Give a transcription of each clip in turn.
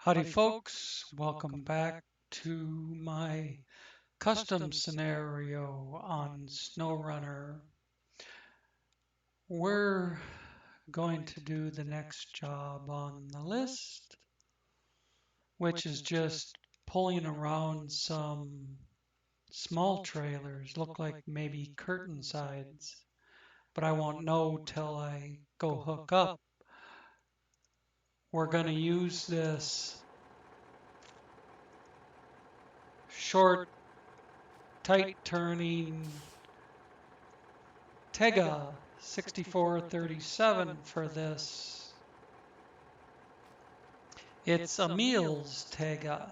Howdy folks, welcome back to my custom scenario on SnowRunner. We're going to do the next job on the list, which is just pulling around some small trailers, look like maybe curtain sides, but I won't know till I go hook up. We're going to use this short, tight turning Tayga 6437 for this. It's a meals Tayga.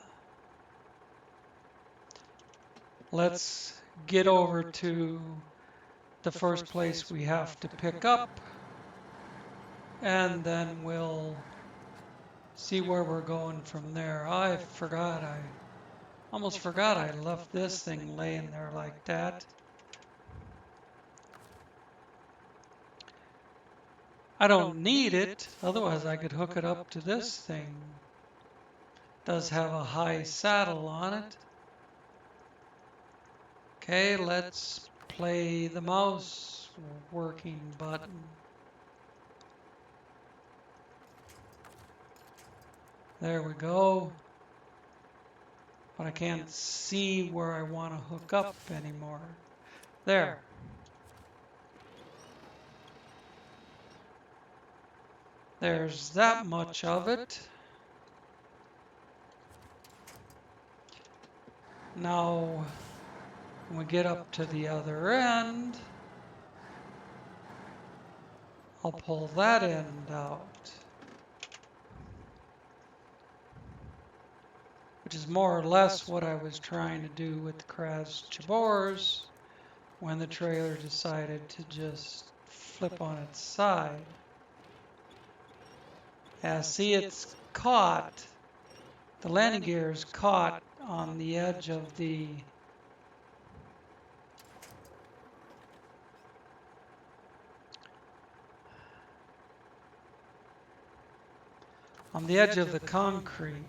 Let's get over to the first place we have to pick up, and then we'll see where we're going from there. I almost forgot I left this thing laying there like that. I don't need it, otherwise I could hook it up to this thing. Does have a high saddle on it. Okay, let's play the mouse working button. There we go. But I can't see where I want to hook up anymore. There. There's that much of it. Now, when we get up to the other end, I'll pull that end out, which is more or less what I was trying to do with the KNYAZHEVSKY when the trailer decided to just flip on its side. See, it's caught. The landing gear is caught on the edge of the concrete.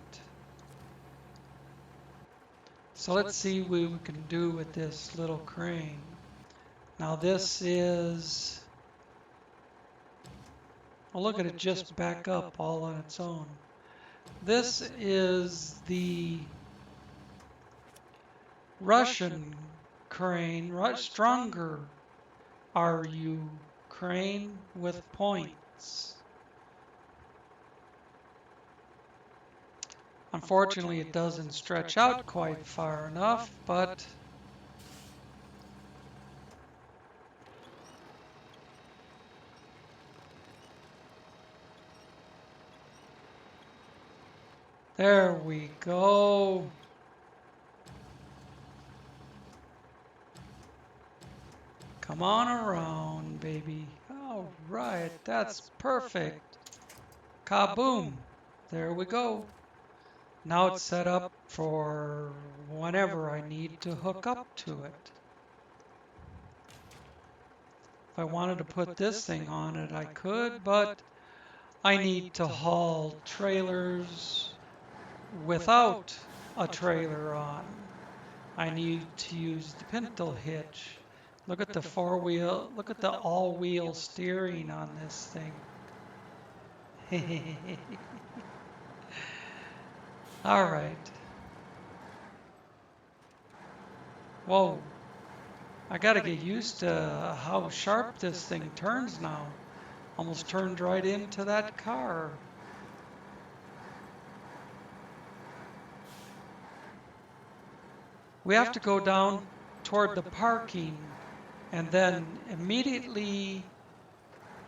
So let's see what we can do with this little crane. Now this is, well, look at it just back up all on its own. This is the Russian crane, stronger RU crane with points. Unfortunately, it doesn't stretch out quite far enough, but there we go. Come on around, baby. All right, that's perfect. Kaboom. There we go. Now it's set up for whenever I need to hook up to it. If I wanted to put this thing on it, I could, but I need to haul trailers without a trailer on. I need to use the pintle hitch. Look at the four-wheel, look at the all-wheel steering on this thing. All right. Whoa. I got to get used to how sharp this thing turns now. Almost turned right into that car. We have to go down toward the parking and then immediately,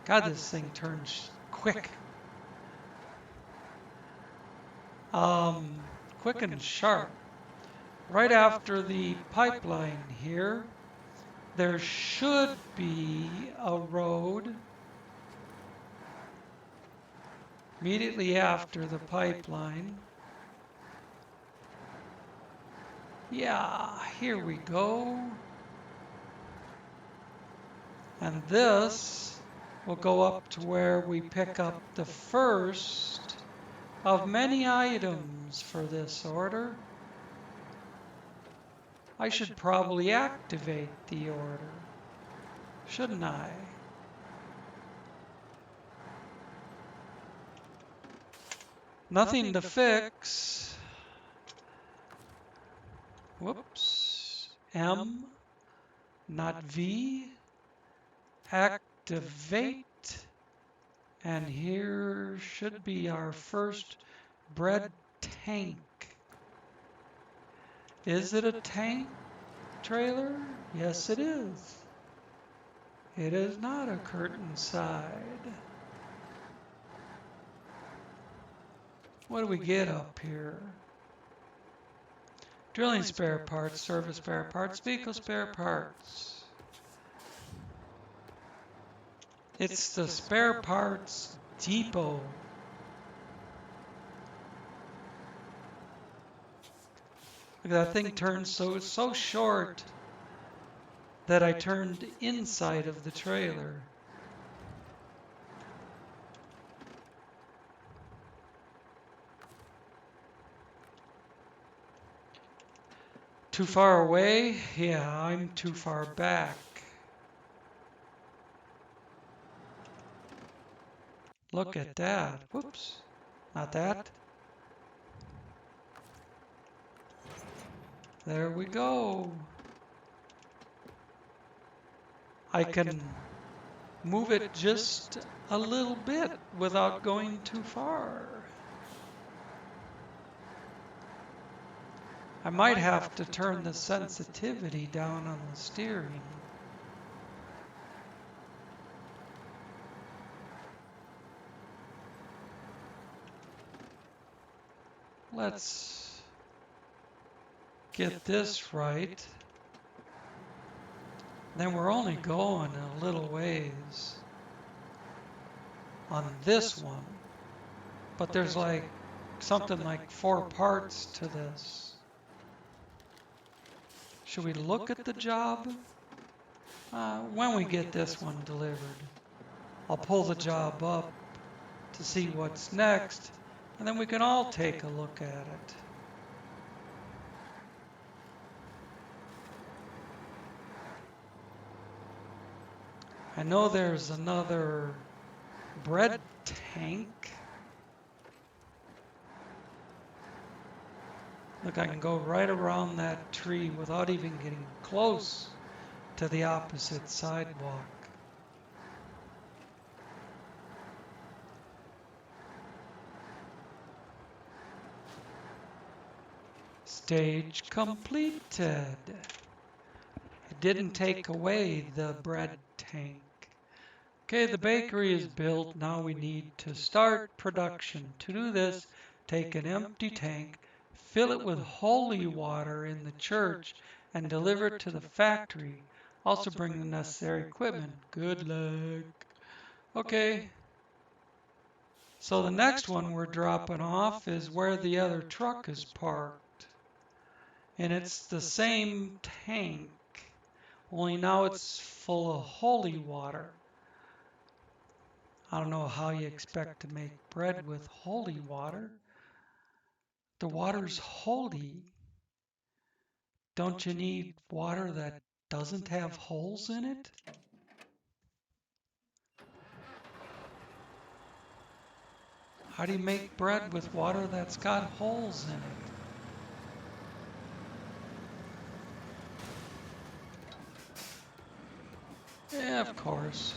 God, this thing turns quick. Quick and sharp. Right after the pipeline here, there should be a road immediately after the pipeline. Yeah, here we go. And this will go up to where we pick up the first of many items for this order. I should probably activate the order, shouldn't I? Nothing to fix. Whoops. M, not V. Activate. And here should be our first bread tank. Is it a tank trailer? Yes, it is. It is not a curtain side. What do we get up here? Drilling spare parts, service spare parts, vehicle spare parts. It's the spare parts depot. That thing turned so short that I turned inside of the trailer. Too far away? Yeah, I'm too far back. Look at that. Whoops. Not that. There we go. I can move it just a little bit without going too far. I might have to turn the sensitivity down on the steering. Let's get this right. Then we're only going a little ways on this one. But there's like something like 4 parts to this. Should we look at the job? When we get this one delivered, I'll pull the job up to see what's next, and then we can all take a look at it. I know there's another bread tank. Look, I can go right around that tree without even getting close to the opposite sidewalk. Stage completed. It didn't take away the bread tank. Okay, the bakery is built. Now we need to start production. To do this, take an empty tank, fill it with holy water in the church, and deliver it to the factory. Also bring the necessary equipment. Good luck. Okay. So the next one we're dropping off is where the other truck is parked. And it's the same tank, only now it's full of holy water. I don't know how you expect to make bread with holy water. The water's holy. Don't you need water that doesn't have holes in it? How do you make bread with water that's got holes in it? Yeah, of course.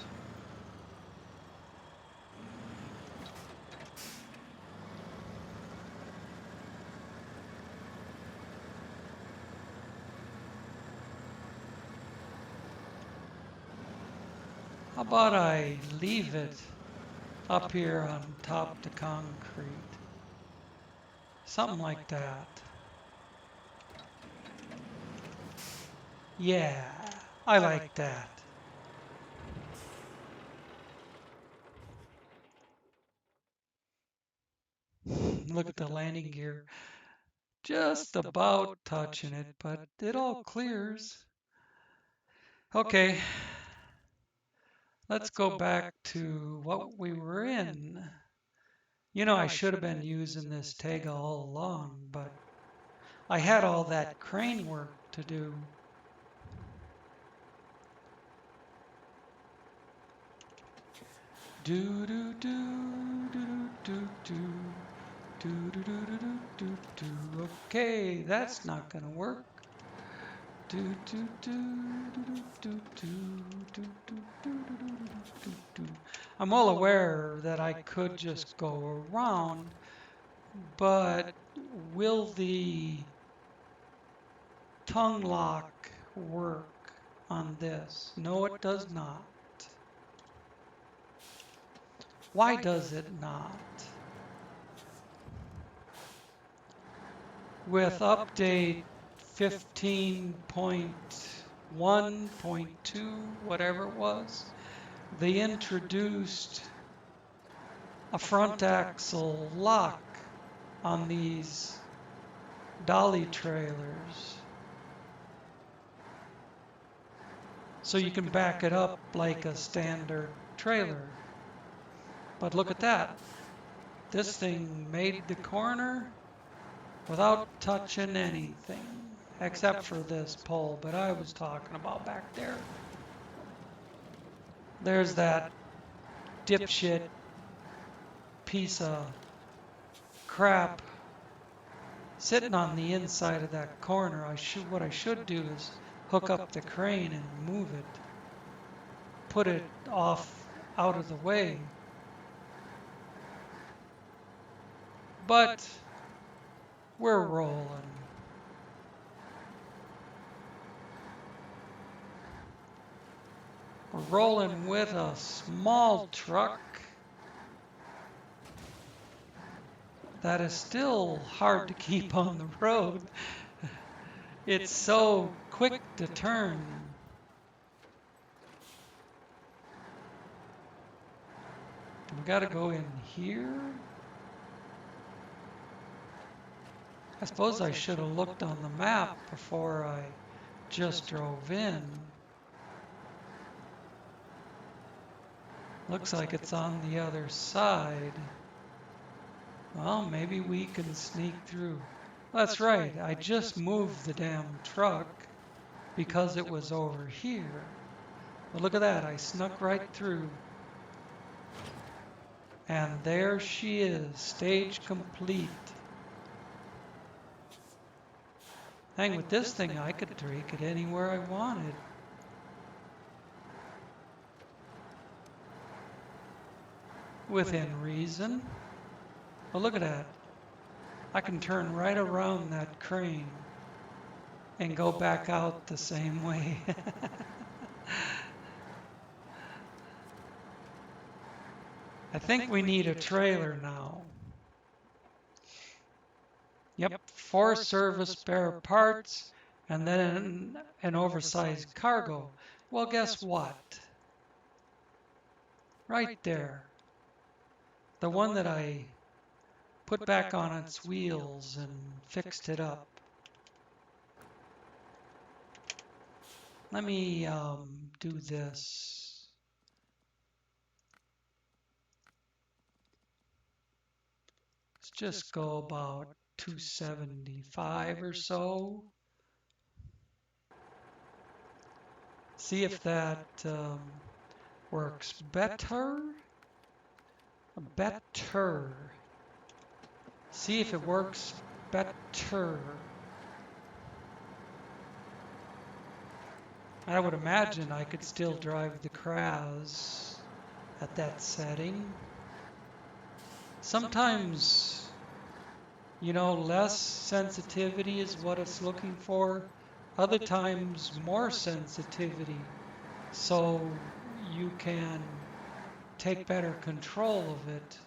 How about I leave it up here on top the concrete? Something like that. Yeah, I like that. Look at the landing gear. Just about touching it, but it all clears. Okay, let's go back to what we were in. You know, I should have been using this Tayga all along, but I had all that crane work to do. Do do do do do do do do do do do do. Okay, that's not gonna work. Do do do do do do do do do do do. I'm well aware that I could just go around, but will the tongue lock work on this? No, it does not. Why does it not? With update 15.1.2, whatever it was, they introduced a front axle lock on these dolly trailers. So you can back it up like a standard trailer. But look at that. This thing made the corner without touching anything, except for this pole, but I was talking about back there. There's that dipshit piece of crap sitting on the inside of that corner. What I should do is hook up the crane and move it, put it off out of the way. But we're rolling. We're rolling with a small truck that is still hard to keep on the road. It's so quick to turn. We got to go in here. I suppose I should have looked on the map before I just drove in. Looks like it's on the other side. Well, maybe we can sneak through. That's right, I just moved the damn truck because it was over here. But look at that, I snuck right through. And there she is, stage complete. Hang with this thing, I could take it anywhere I wanted. Within reason. But look at that. I can turn right around that crane and go back out the same way. I think we need a trailer now. Yep, 4 service spare parts and then an oversized cargo. Well, guess what? Right there. The one that I put back on its wheels and fixed it up. Let me do this. Let's just go about 275 or so. See if that works better. Better. See if it works better. I would imagine I could still drive the KNYAZH at that setting. Sometimes, you know, less sensitivity is what it's looking for. Other times, more sensitivity. So you can take better control of it.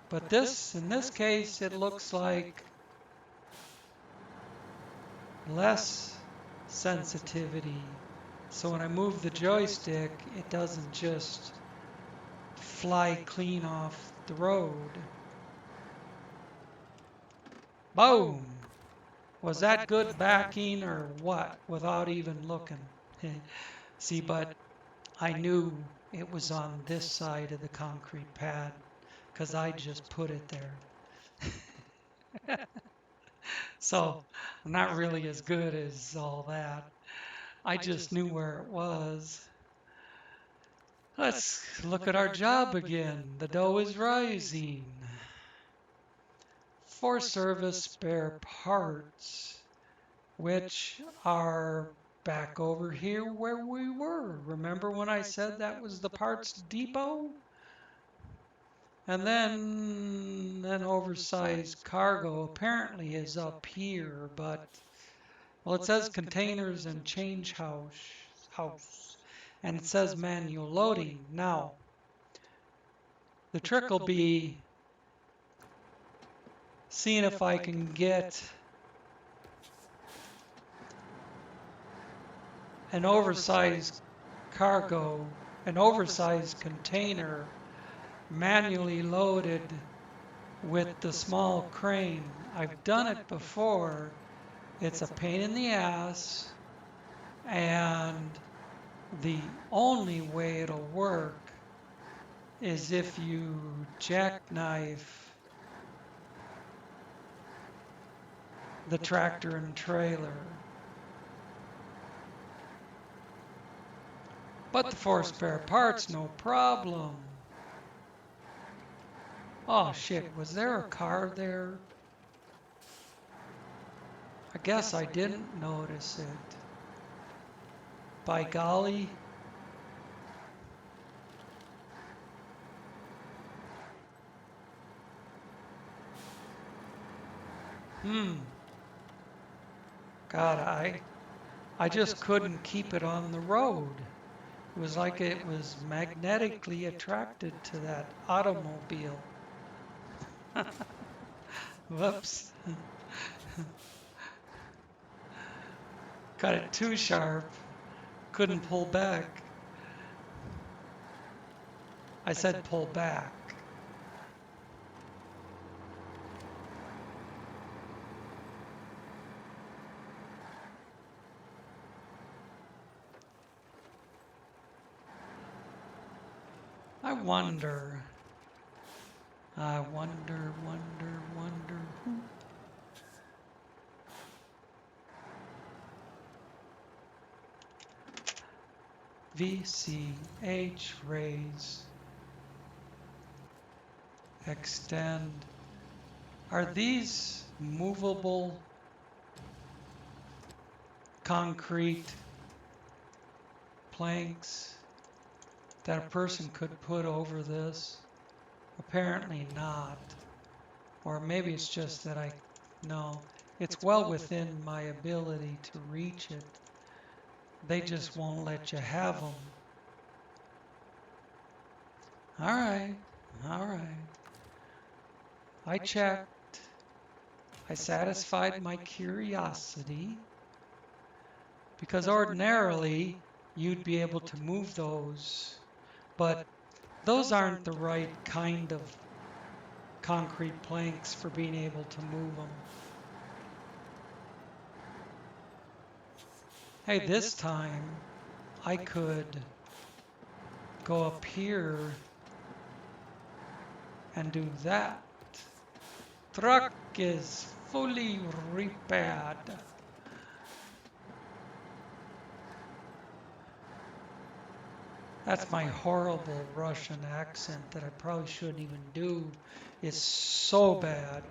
But in this case, it looks like less sensitivity. So when I move the joystick, it doesn't just fly clean off the road. Boom! Was that good backing or what? Without even looking. See, but I knew it was on this side of the concrete pad because I just put it there. So I'm not really as good as all that. I just knew where it was. Let's look at our job again. The dough is rising. For service spare parts, which are back over here where we were. Remember when I said that was the parts depot? And then an oversized cargo apparently is up here, but well, it says containers and change house, and it says manual loading. Now, the trick will be seeing if I can get an oversized cargo, an oversized container manually loaded with the small crane. I've done it before. It's a pain in the ass, and the only way it'll work is if you jackknife the tractor and trailer. But for spare parts, no problem. Oh shit, was there a car there? I guess I didn't notice it. By golly. God, I just couldn't keep it on the road. It was like it was magnetically attracted to that automobile. Whoops. Got it too sharp. Couldn't pull back. I said pull back. I wonder who. VCH, raise, extend. Are these movable concrete planks that a person could put over this? Apparently not. Or maybe it's just that no, it's well within my ability to reach it. They just won't let you have them. All right. I checked. I satisfied my curiosity because ordinarily you'd be able to move those, but those aren't the right kind of concrete planks for being able to move them. Hey, this time I could go up here and do that. Truck is fully repaired. That's my horrible Russian accent that I probably shouldn't even do. It's so bad.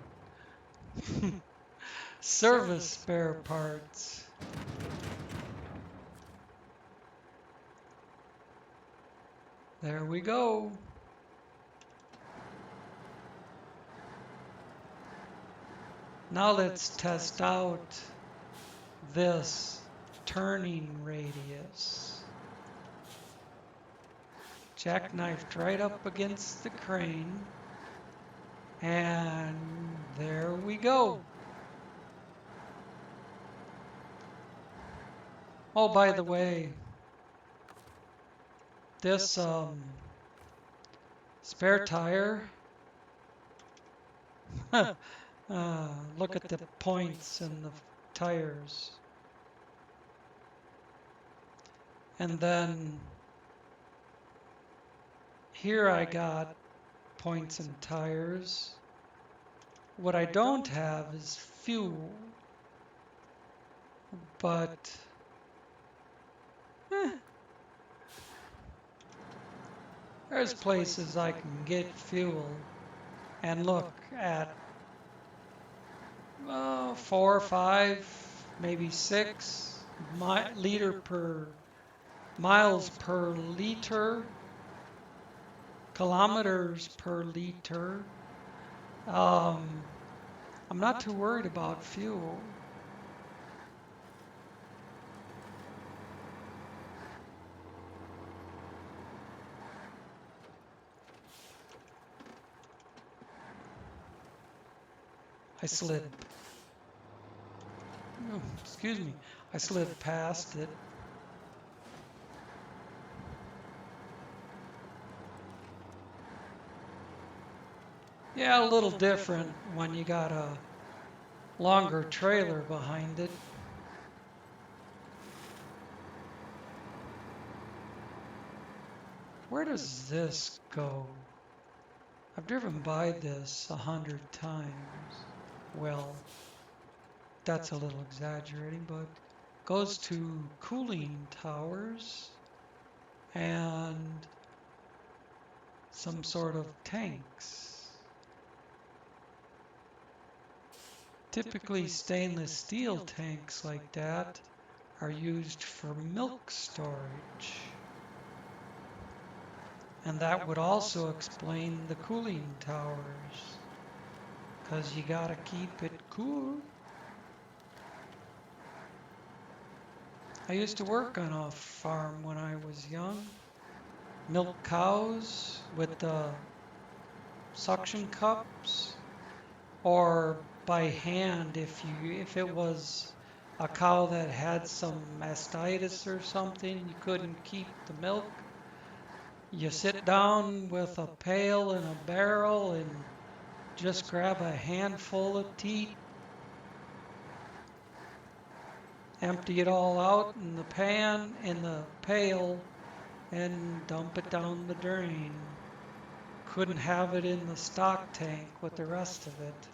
Service spare parts. There we go. Now let's test out this turning radius. Jackknifed right up against the crane. And there we go. Oh, by the way, this spare tire, look at the points in the tires. And then Here I got points and tires. What I don't have is fuel, but there's places I can get fuel and look at 4 or 5, maybe 6 miles per liter, kilometers per liter. I'm not too worried about fuel. I slid, excuse me, I slid past it. Yeah, a little different when you got a longer trailer behind it. Where does this go? I've driven by this 100 times. Well, that's a little exaggerating, but goes to cooling towers and some sort of tanks. Typically stainless steel tanks like that are used for milk storage. And that would also explain the cooling towers, because you gotta keep it cool. I used to work on a farm when I was young. Milk cows with the suction cups, or by hand if it was a cow that had some mastitis or something, you couldn't keep the milk. You sit down with a pail and a barrel and just grab a handful of teat, empty it all out in the pail, and dump it down the drain. Couldn't have it in the stock tank with the rest of it.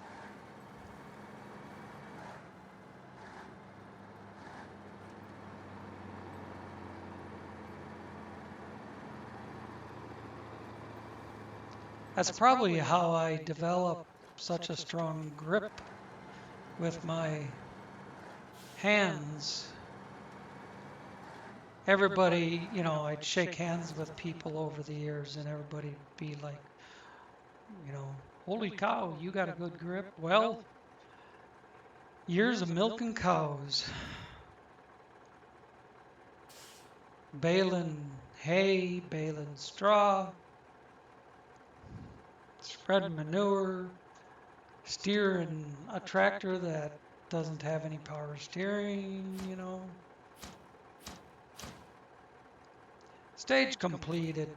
That's probably how I developed such a strong grip with my hands. Everybody, I'd shake hands with people over the years and everybody'd be like, holy cow, you got a good grip. Well, years of milking cows, baling hay, baling straw, spreading manure, steering a tractor that doesn't have any power steering. Stage completed.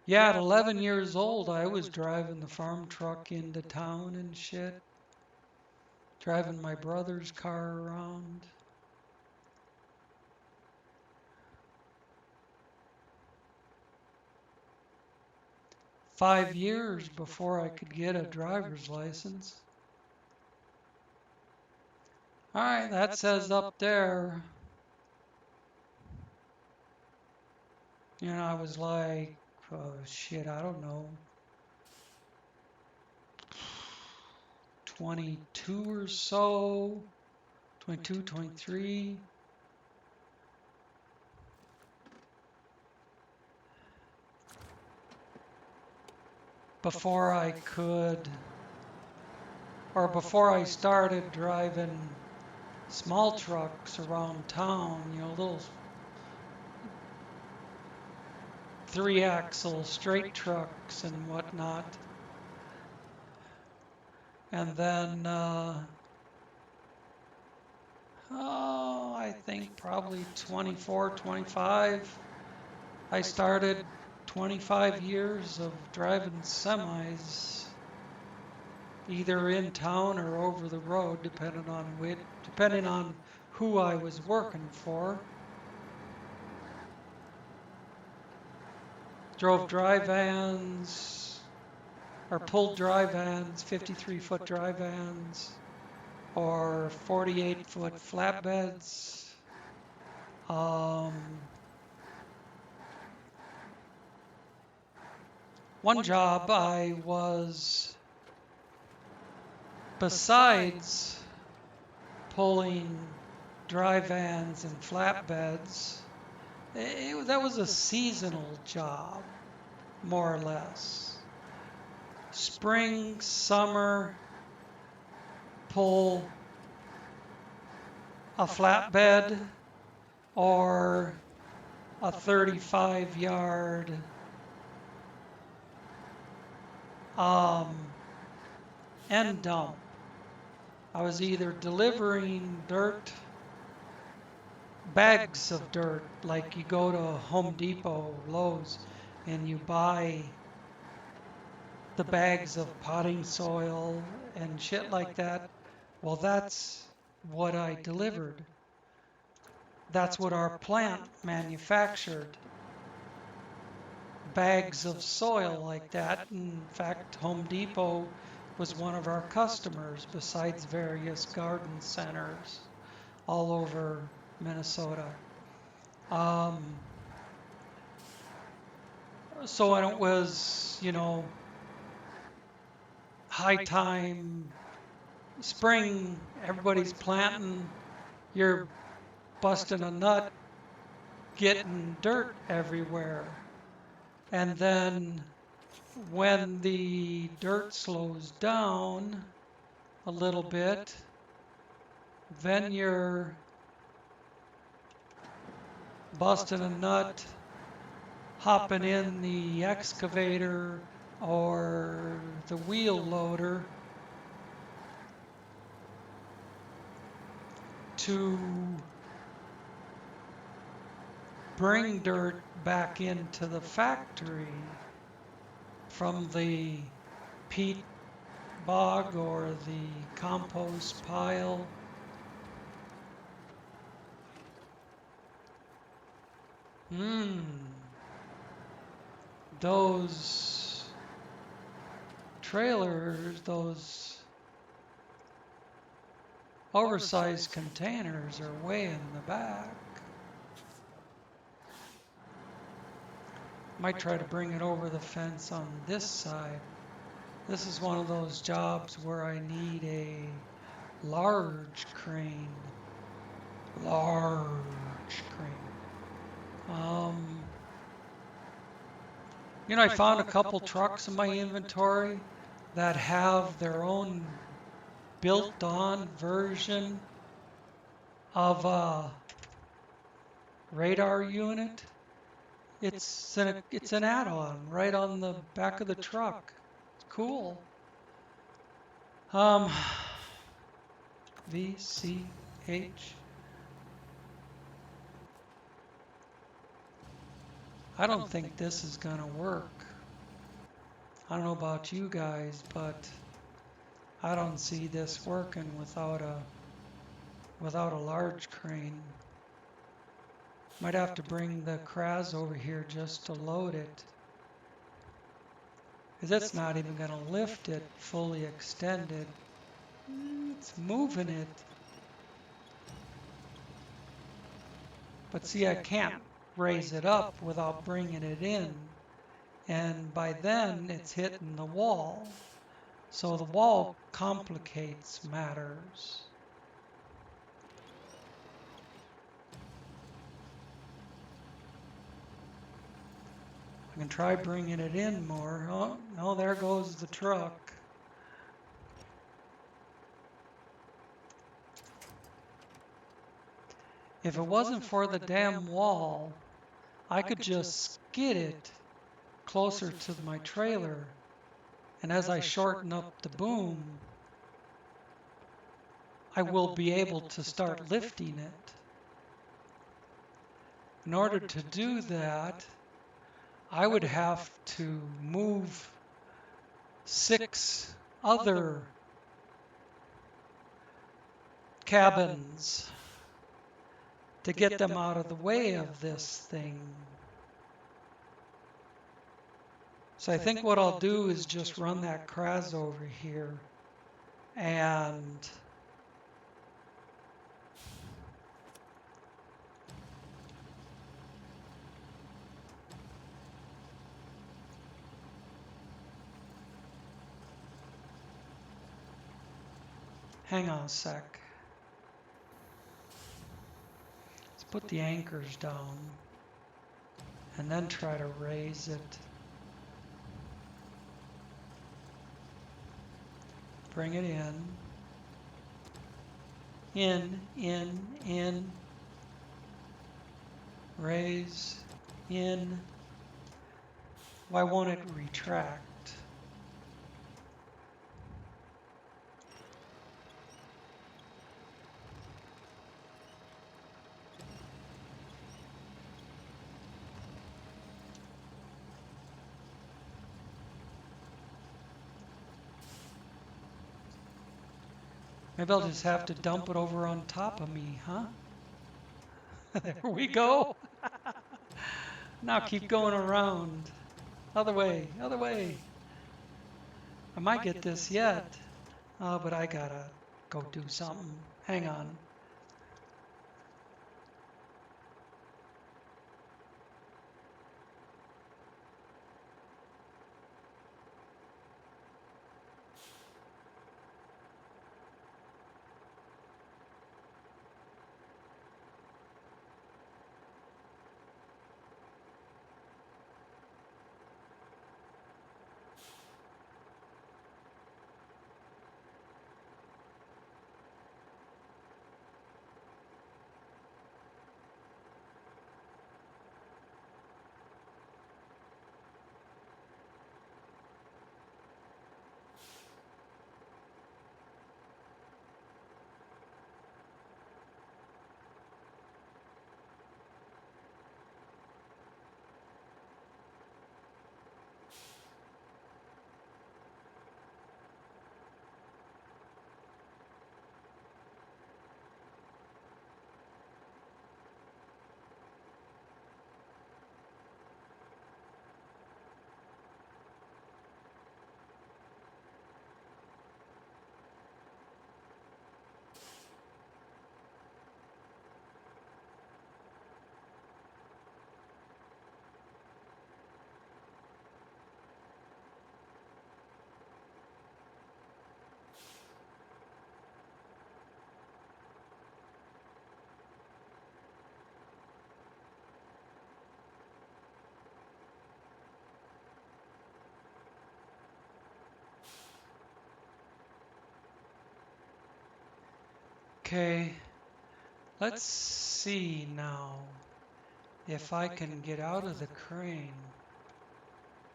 Yeah, at 11 years old, I was driving the farm truck into town and shit, driving my brother's car around. Five years before I could get a driver's license. All right, that says up there, I was like, oh shit, I don't know, 22 or so, 22, 23. Before I started driving small trucks around town, little 3-axle straight trucks and whatnot. And then, I think probably 24, 25, I started 25 years of driving semis, either in town or over the road, depending on who I was working for. drove dry vans, or pulled dry vans, 53-foot dry vans, or 48-foot flatbeds. One job I was, besides pulling dry vans and flatbeds, that was a seasonal job, more or less. Spring, summer, pull a flatbed or a 35-yard end dump. I was either delivering dirt, bags of dirt, like you go to Home Depot, Lowe's, and you buy the bags of potting soil and shit like that. Well, that's what I delivered. That's what our plant manufactured. Bags of soil like that. In fact, Home Depot was one of our customers, besides various garden centers all over Minnesota. So when it was, high time, spring, everybody's planting, you're busting a nut, getting dirt everywhere. And then when the dirt slows down a little bit, then you're busting a nut, hopping in the excavator or the wheel loader to bring dirt back into the factory from the peat bog or the compost pile. Those trailers, those oversized containers are way in the back. Might try to bring it over the fence on this side. This is one of those jobs where I need a large crane. Large crane. I found a couple trucks in my inventory that have their own built-on version of a radar unit. It's an add-on right on the back of the truck. It's cool. VCH. I don't think this is gonna work. I don't know about you guys, but I don't see this working without a large crane. Might have to bring the KNYAZH over here just to load it, because it's not even going to lift it fully extended. It's moving it. But see, I can't raise it up without bringing it in. And by then, it's hitting the wall. So the wall complicates matters. I can try bringing it in more. Oh, no, there goes the truck. If it wasn't for the damn wall, I could just skid it closer to my trailer. And as I shorten up the boom, I will be able to start lifting it. In order to do that, I would have to move 6 other cabins to get them out of the way of this thing. So I think what I'll do is just run that KNYAZH over here and hang on a sec. Let's put the anchors down and then try to raise it. Bring it in, raise, in. Why won't it retract? Maybe I'll just have to dump it over on top of me, huh? There we go. Now keep going around. Other way, other way. I might get this yet. Oh, but I gotta go do something. Hang on. Okay, let's see now if I can get out of the crane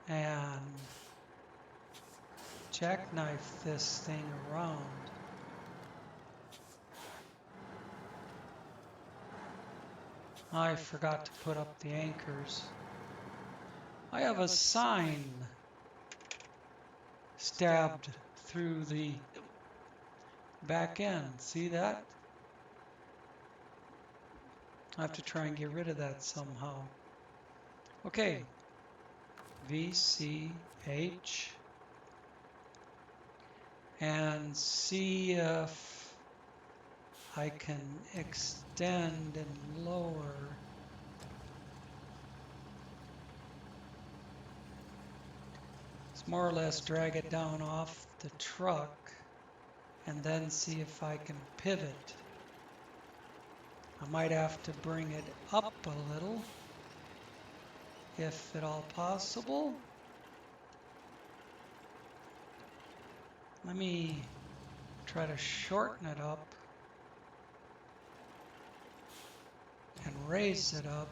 and jackknife this thing around. I forgot to put up the anchors. I have a sign stabbed through the back end. See that? I have to try and get rid of that somehow. Okay. VCH. And see if I can extend and lower. Let's more or less drag it down off the truck and then see if I can pivot. I might have to bring it up a little, if at all possible. Let me try to shorten it up and raise it up.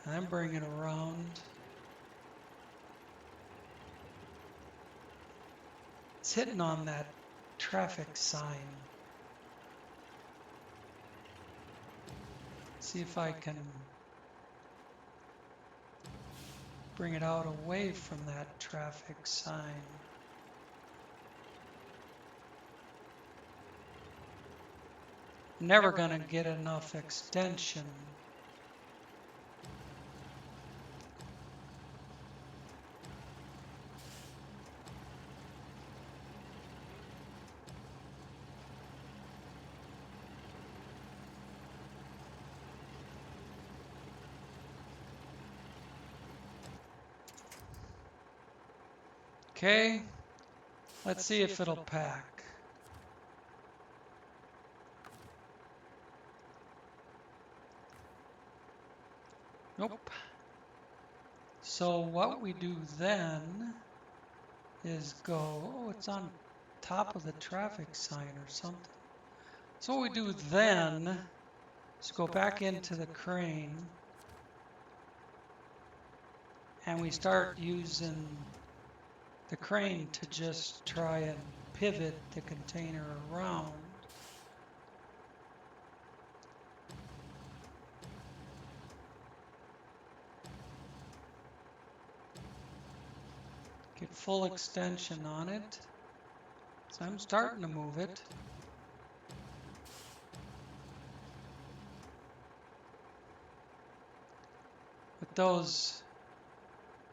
And then bring it around. It's hitting on that traffic sign. See if I can bring it out away from that traffic sign. Never gonna get enough extension. Okay, let's see if it'll pack. Nope. So what we do then is go, oh, it's on top of the traffic sign or something. So what we do then is go back into the crane and we start using the crane to just try and pivot the container around. Get full extension on it. So I'm starting to move it. But those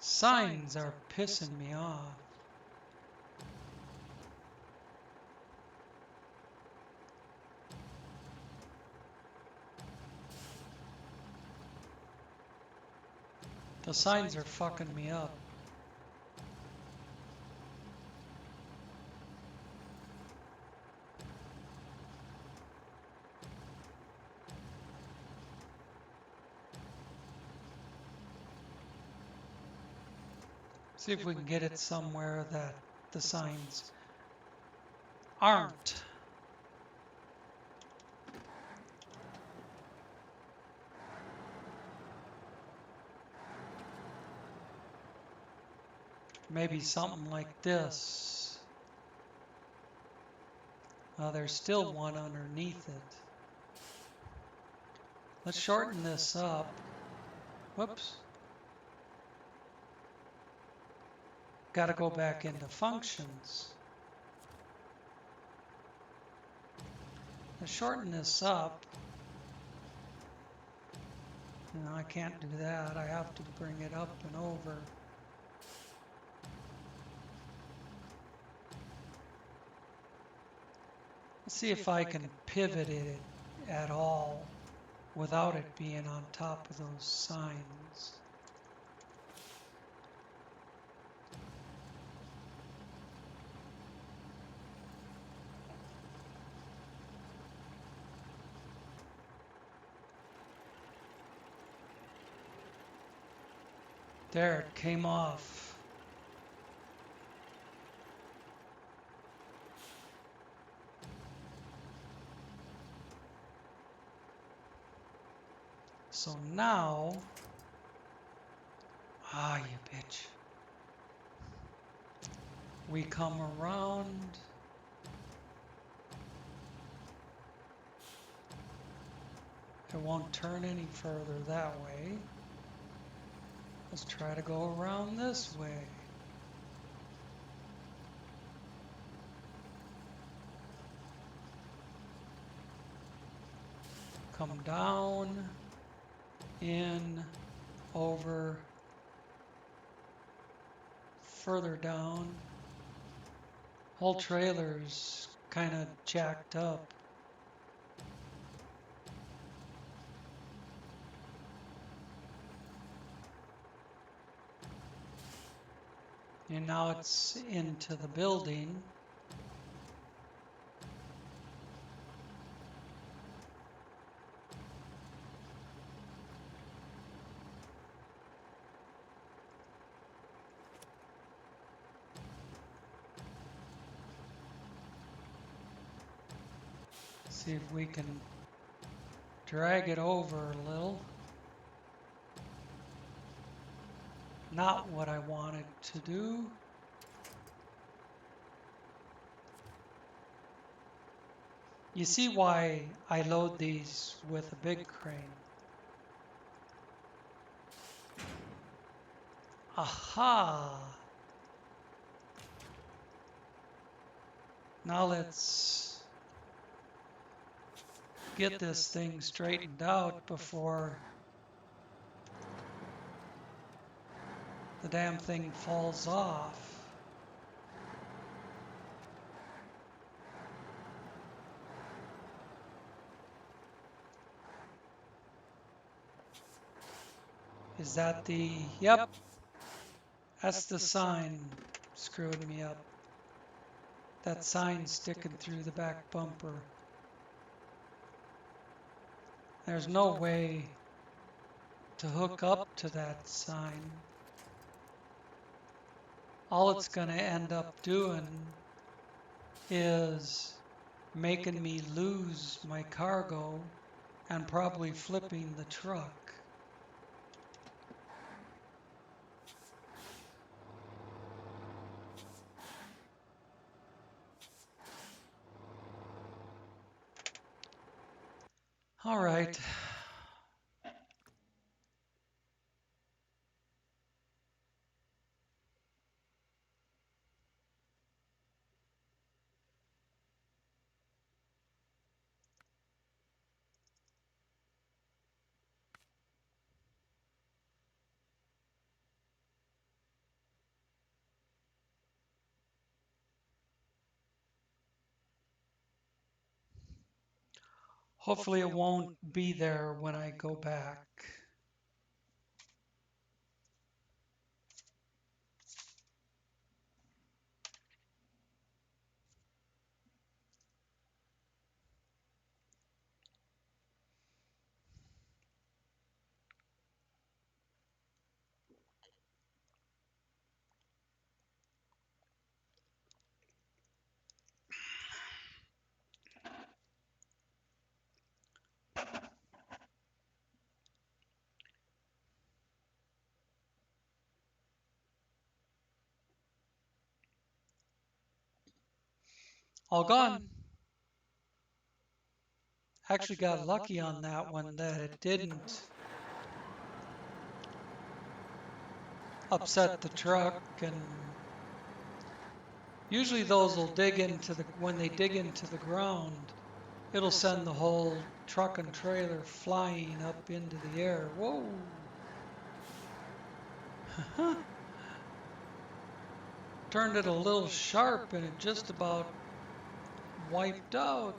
signs are pissing me off. The signs are fucking me up. See if we can get it somewhere that the signs aren't. Maybe something like this. There's still one underneath it. Let's shorten this up. Whoops. Got to go back into functions. Let's shorten this up. No, I can't do that. I have to bring it up and over. Let's see if I can pivot it at all without it being on top of those signs. There, it came off. So now, you bitch. We come around. It won't turn any further that way. Let's try to go around this way. Come down, in, over, further down. Whole trailer's kind of jacked up. And now it's into the building. See if we can drag it over a little. Not what I wanted to do. You see why I load these with a big crane. Aha! Now let's get this thing straightened out before the damn thing falls off. Is that the, yep, that's the sign. screwing me up. That sign sticking through the back bumper. There's no way to hook up to that sign. All it's going to end up doing is making me lose my cargo and probably flipping the truck. All right. Hopefully it won't be there when I go back. All gone. Actually got lucky on that one that it didn't upset the truck, and usually those will dig into the, when they dig into the ground, it'll send the whole truck and trailer flying up into the air. Whoa. Turned it a little sharp and it just about wiped out.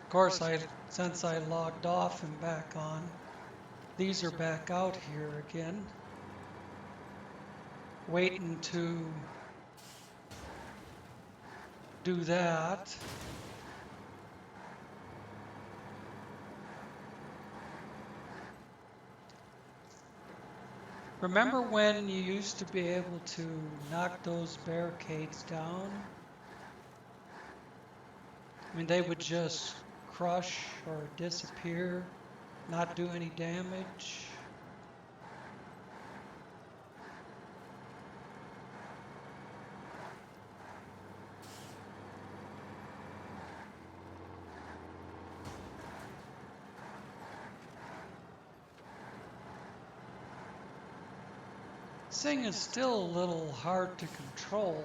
Of course, since I logged off and back on, these are back out here again, waiting to do that. Remember when you used to be able to knock those barricades down? I mean, they would just crush or disappear, not do any damage. This thing is still a little hard to control.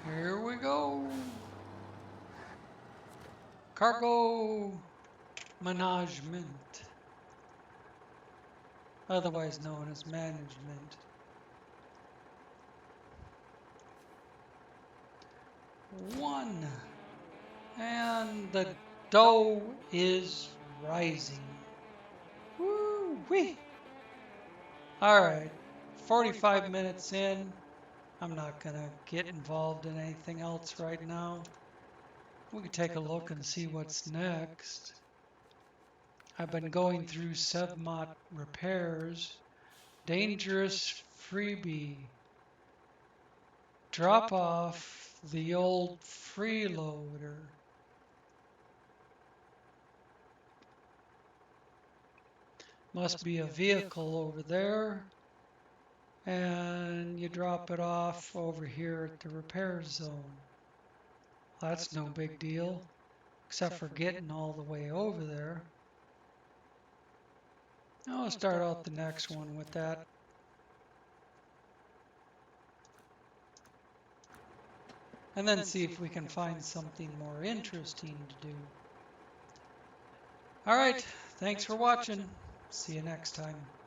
Here we go. Cargo management, otherwise known as management. One. And the dough is rising. Woo-wee. All right, 45 minutes in. I'm not going to get involved in anything else right now. We can take a look and see what's next. I've been going through submod repairs. Dangerous freebie. Drop off the old freeloader. Must be a vehicle over there. And you drop it off over here at the repair zone. That's no big deal, except for getting all the way over there. I'll start out the next one with that. And then see if we can find something more interesting to do. All right, thanks for watching. See you next time.